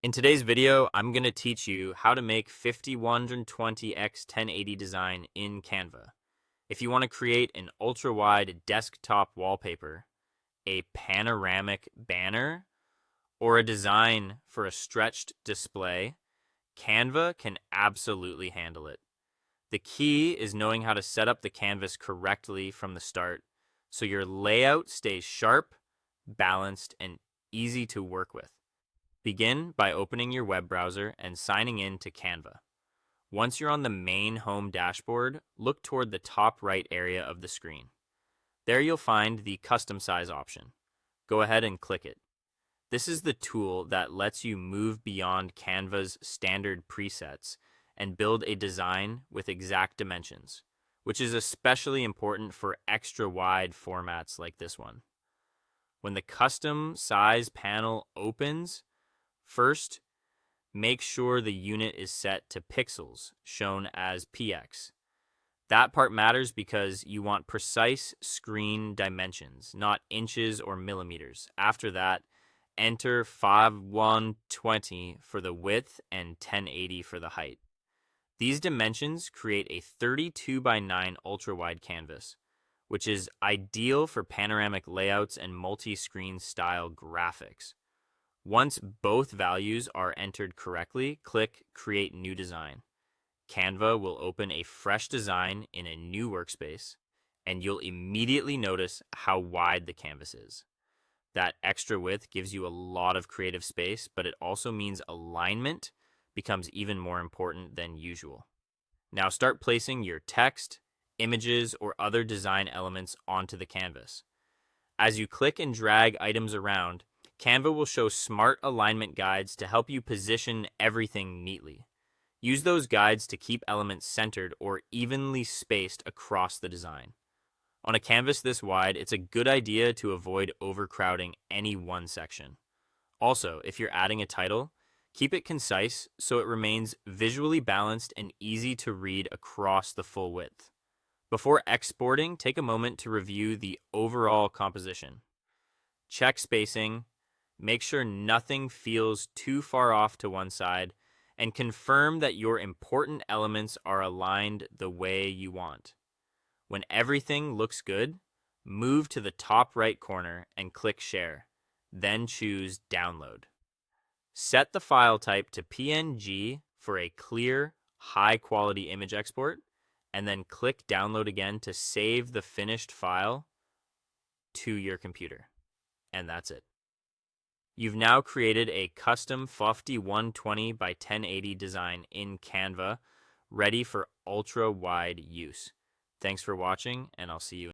In today's video, I'm going to teach you how to make 5120 x 1080 design in Canva. If you want to create an ultra-wide desktop wallpaper, a panoramic banner, or a design for a stretched display, Canva can absolutely handle it. The key is knowing how to set up the canvas correctly from the start so your layout stays sharp, balanced, and easy to work with. Begin by opening your web browser and signing in to Canva. Once you're on the main home dashboard, look toward the top right area of the screen. There you'll find the custom size option. Go ahead and click it. This is the tool that lets you move beyond Canva's standard presets and build a design with exact dimensions, which is especially important for extra wide formats like this one. When the custom size panel opens, first, make sure the unit is set to pixels, shown as px. That part matters because you want precise screen dimensions, not inches or millimeters. After that, enter 5120 for the width and 1080 for the height. These dimensions create a 32 by 9 ultra-wide canvas, which is ideal for panoramic layouts and multi-screen style graphics. Once both values are entered correctly, click Create New Design. Canva will open a fresh design in a new workspace, and you'll immediately notice how wide the canvas is. That extra width gives you a lot of creative space, but it also means alignment becomes even more important than usual. Now start placing your text, images, or other design elements onto the canvas. As you click and drag items around, Canva will show smart alignment guides to help you position everything neatly. Use those guides to keep elements centered or evenly spaced across the design. On a canvas this wide, it's a good idea to avoid overcrowding any one section. Also, if you're adding a title, keep it concise so it remains visually balanced and easy to read across the full width. Before exporting, take a moment to review the overall composition. Check spacing, make sure nothing feels too far off to one side, and confirm that your important elements are aligned the way you want. When everything looks good, move to the top right corner and click Share, then choose Download. Set the file type to PNG for a clear, high-quality image export, and then click Download again to save the finished file to your computer. And that's it. You've now created a custom 5120 by 1080 design in Canva, ready for ultra-wide use. Thanks for watching, and I'll see you